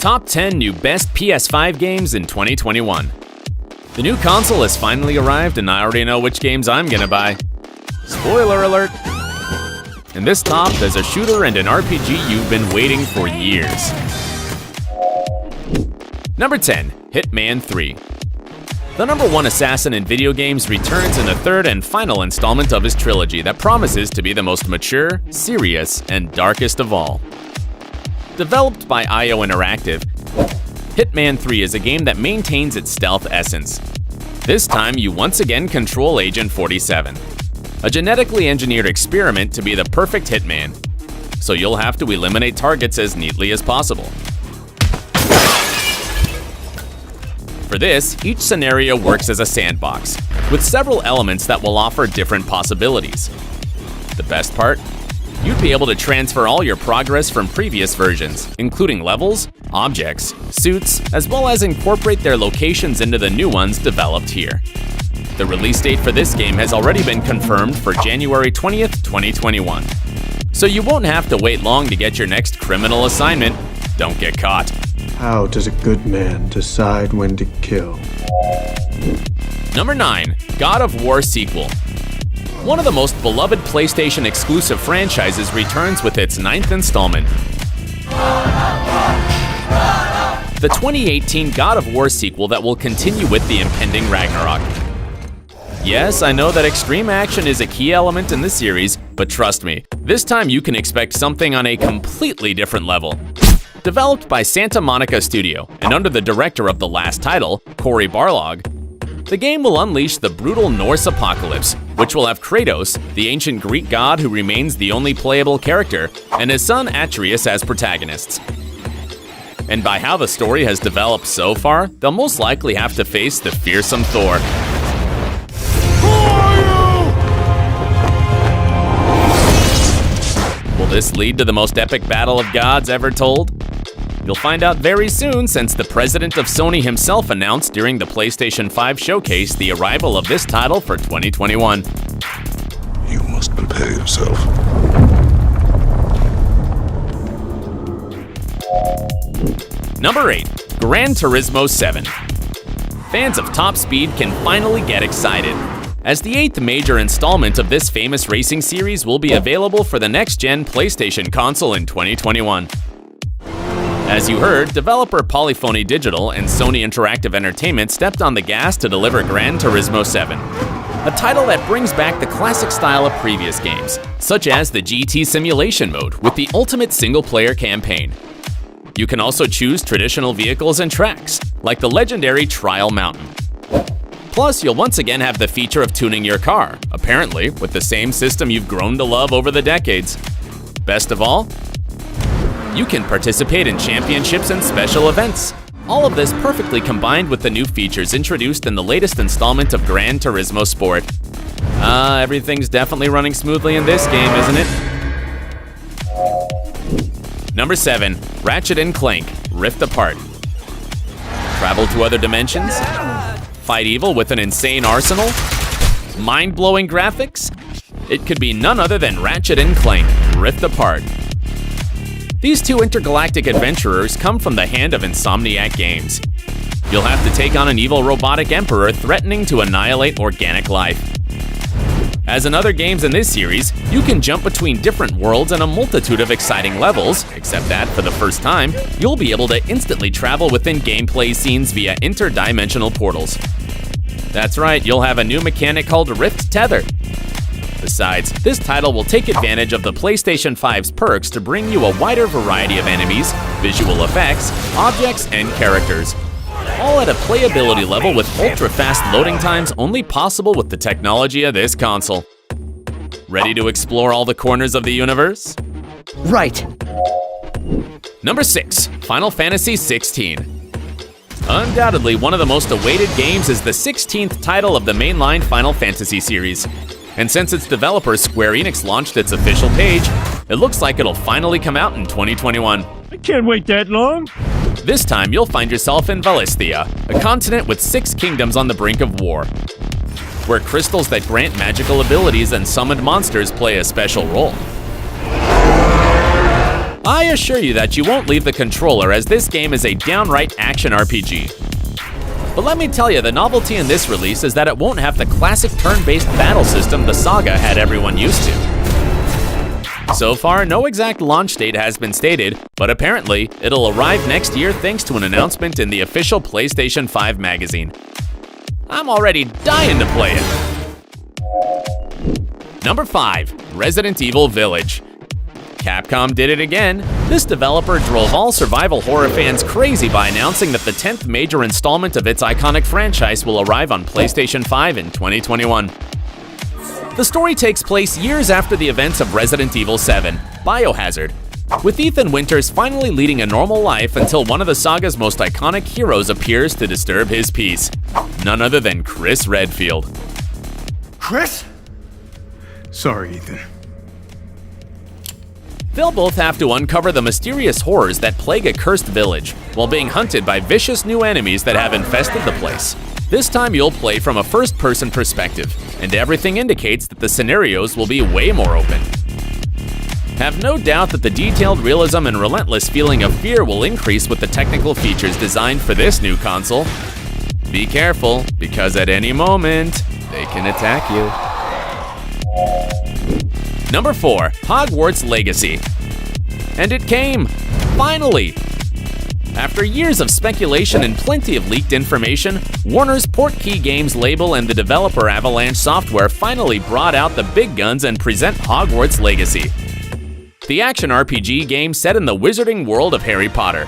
Top 10 new best PS5 games in 2021. The new console has finally arrived and I already know which games I'm gonna buy. Spoiler alert! In this top, there's a shooter and an RPG you've been waiting for years. Number 10, Hitman 3. The #1 assassin in video games returns in the third and final installment of his trilogy that promises to be the most mature, serious, and darkest of all. Developed by IO Interactive, Hitman 3 is a game that maintains its stealth essence. This time, you once again control Agent 47, a genetically engineered experiment to be the perfect hitman, so you'll have to eliminate targets as neatly as possible. For this, each scenario works as a sandbox, with several elements that will offer different possibilities. The best part? You'd be able to transfer all your progress from previous versions, including levels, objects, suits, as well as incorporate their locations into the new ones developed here. The release date for this game has already been confirmed for January 20th, 2021. So you won't have to wait long to get your next criminal assignment. Don't get caught. How does a good man decide when to kill? Number 9, God of War sequel. One of the most beloved PlayStation exclusive franchises returns with its 9th installment. The 2018 God of War sequel that will continue with the impending Ragnarok. Yes, I know that extreme action is a key element in the series, but trust me, this time you can expect something on a completely different level. Developed by Santa Monica Studio and under the director of the last title, Cory Barlog, the game will unleash the brutal Norse apocalypse, which will have Kratos, the ancient Greek god who remains the only playable character, and his son Atreus as protagonists. And by how the story has developed so far, they'll most likely have to face the fearsome Thor. Will this lead to the most epic battle of gods ever told? You'll find out very soon, since the president of Sony himself announced during the PlayStation 5 showcase the arrival of this title for 2021. You must prepare yourself. Number 8, Gran Turismo 7. Fans of top speed can finally get excited, as the 8th major installment of this famous racing series will be available for the next-gen PlayStation console in 2021. As you heard, developer Polyphony Digital and Sony Interactive Entertainment stepped on the gas to deliver Gran Turismo 7, a title that brings back the classic style of previous games, such as the GT simulation mode with the ultimate single-player campaign. You can also choose traditional vehicles and tracks, like the legendary Trial Mountain. Plus, you'll once again have the feature of tuning your car, apparently with the same system you've grown to love over the decades. Best of all, you can participate in championships and special events. All of this perfectly combined with the new features introduced in the latest installment of Gran Turismo Sport. Everything's definitely running smoothly in this game, isn't it? Number 7, Ratchet and Clank, Rift Apart. Travel to other dimensions? Fight evil with an insane arsenal? Mind-blowing graphics? It could be none other than Ratchet and Clank, Rift Apart. These two intergalactic adventurers come from the hand of Insomniac Games. You'll have to take on an evil robotic emperor threatening to annihilate organic life. As in other games in this series, you can jump between different worlds and a multitude of exciting levels, except that, for the first time, you'll be able to instantly travel within gameplay scenes via interdimensional portals. That's right, you'll have a new mechanic called Rift Tether. Besides, this title will take advantage of the PlayStation 5's perks to bring you a wider variety of enemies, visual effects, objects, and characters. All at a playability level with ultra-fast loading times only possible with the technology of this console. Ready to explore all the corners of the universe? Right. Number 6, Final Fantasy 16. Undoubtedly, one of the most awaited games is the 16th title of the mainline Final Fantasy series. And since its developer Square Enix launched its official page, it looks like it'll finally come out in 2021. I can't wait that long. This time, you'll find yourself in Valisthea, a continent with 6 kingdoms on the brink of war, where crystals that grant magical abilities and summoned monsters play a special role. I I assure you that you won't leave the controller, as this game is a downright action RPG. But let me tell you, the novelty in this release is that it won't have the classic turn-based battle system the Saga had everyone used to. So far, no exact launch date has been stated, but apparently, it'll arrive next year thanks to an announcement in the official PlayStation 5 magazine. I'm already dying to play it. Number 5. Resident Evil Village. Capcom did it again. This developer drove all survival horror fans crazy by announcing that the 10th major installment of its iconic franchise will arrive on PlayStation 5 in 2021. The story takes place years after the events of Resident Evil 7, Biohazard, with Ethan Winters finally leading a normal life until one of the saga's most iconic heroes appears to disturb his peace. None other than Chris Redfield. Chris? Sorry, Ethan. They'll both have to uncover the mysterious horrors that plague a cursed village, while being hunted by vicious new enemies that have infested the place. This time you'll play from a first-person perspective, and everything indicates that the scenarios will be way more open. Have no doubt that the detailed realism and relentless feeling of fear will increase with the technical features designed for this new console. Be careful, because at any moment, they can attack you. Number 4. Hogwarts Legacy. And it came! Finally! After years of speculation and plenty of leaked information, Warner's Portkey Games label and the developer Avalanche Software finally brought out the big guns and present Hogwarts Legacy, the action RPG game set in the wizarding world of Harry Potter.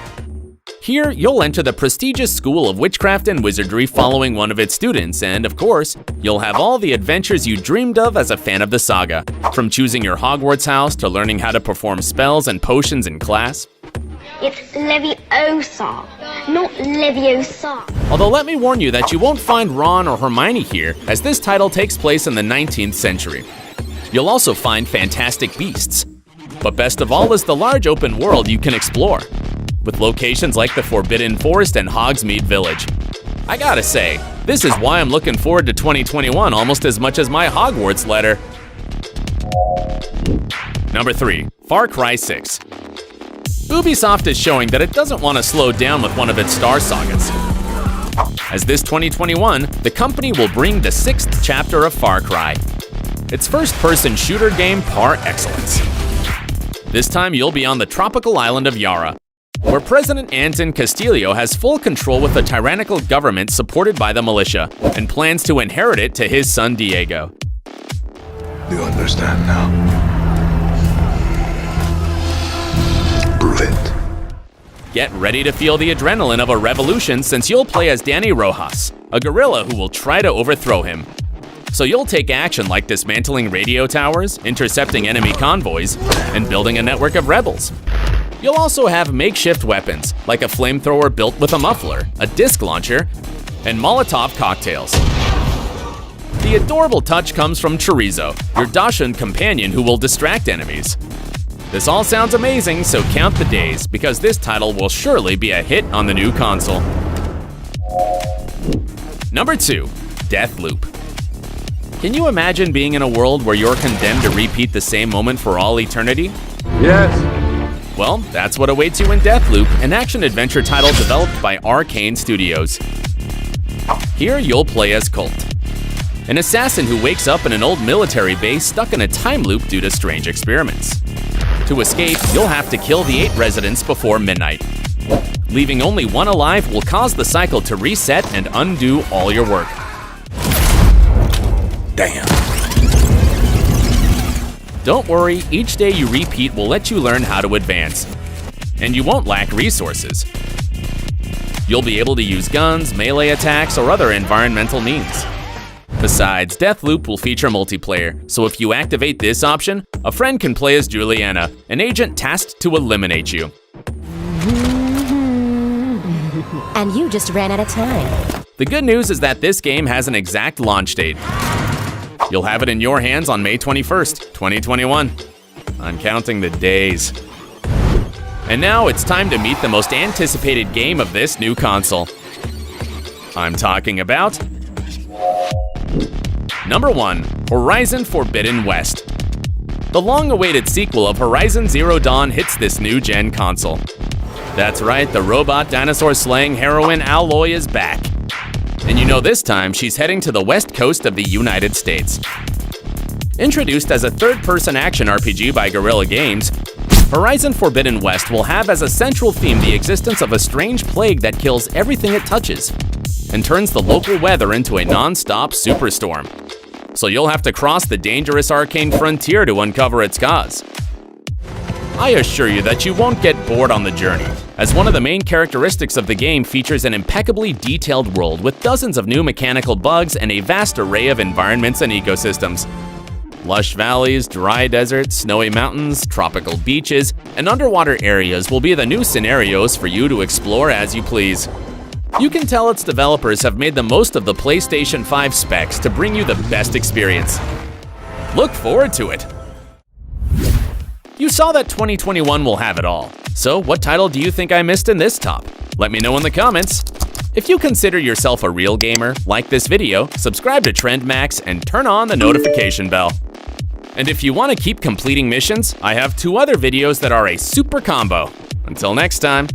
Here, you'll enter the prestigious school of witchcraft and wizardry following one of its students, and of course, you'll have all the adventures you dreamed of as a fan of the saga, from choosing your Hogwarts house to learning how to perform spells and potions in class. It's Leviosa, not Leviosa. Although let me warn you that you won't find Ron or Hermione here, as this title takes place in the 19th century. You'll also find fantastic beasts. But best of all is the large open world you can explore, with locations like the Forbidden Forest and Hogsmeade Village. I gotta say, this is why I'm looking forward to 2021 almost as much as my Hogwarts letter. Number 3. Far Cry 6. Ubisoft is showing that it doesn't want to slow down with one of its star sagas. As this 2021, the company will bring the 6th chapter of Far Cry, its first-person shooter game par excellence. This time you'll be on the tropical island of Yara, where President Anton Castillo has full control with a tyrannical government supported by the militia, and plans to inherit it to his son Diego. You understand now? Prove it. Get ready to feel the adrenaline of a revolution, since you'll play as Danny Rojas, a guerrilla who will try to overthrow him. So you'll take action like dismantling radio towers, intercepting enemy convoys, and building a network of rebels. You'll also have makeshift weapons, like a flamethrower built with a muffler, a disc launcher, and Molotov cocktails. The adorable touch comes from Chorizo, your Dachshund companion who will distract enemies. This all sounds amazing, so count the days, because this title will surely be a hit on the new console. Number 2. Deathloop. Can you imagine being in a world where you're condemned to repeat the same moment for all eternity? Yes. Well, that's what awaits you in Deathloop, an action-adventure title developed by Arcane Studios. Here you'll play as Colt, an assassin who wakes up in an old military base stuck in a time loop due to strange experiments. To escape, you'll have to kill the 8 residents before midnight. Leaving only one alive will cause the cycle to reset and undo all your work. Damn. Don't worry, each day you repeat will let you learn how to advance. And you won't lack resources. You'll be able to use guns, melee attacks, or other environmental means. Besides, Deathloop will feature multiplayer, so if you activate this option, a friend can play as Juliana, an agent tasked to eliminate you. And you just ran out of time. The good news is that this game has an exact launch date. You'll have it in your hands on May 21st, 2021. I'm counting the days. And now it's time to meet the most anticipated game of this new console. I'm talking about Number 1. Horizon Forbidden West. The long-awaited sequel of Horizon Zero Dawn hits this new-gen console. That's right, the robot dinosaur-slaying heroine Aloy is back. And you know this time she's heading to the west coast of the United States. Introduced as a third-person action RPG by Guerrilla Games, Horizon Forbidden West will have as a central theme the existence of a strange plague that kills everything it touches and turns the local weather into a non-stop superstorm. So you'll have to cross the dangerous arcane frontier to uncover its cause. I assure you that you won't get bored on the journey, as one of the main characteristics of the game features an impeccably detailed world with dozens of new mechanical bugs and a vast array of environments and ecosystems. Lush valleys, dry deserts, snowy mountains, tropical beaches, and underwater areas will be the new scenarios for you to explore as you please. You can tell its developers have made the most of the PlayStation 5 specs to bring you the best experience. Look forward to it! You saw that 2021 will have it all. So what title do you think I missed in this top? Let me know in the comments. If you consider yourself a real gamer, like this video, subscribe to TrendMax, and turn on the notification bell. And if you want to keep completing missions, I have 2 other videos that are a super combo. Until next time.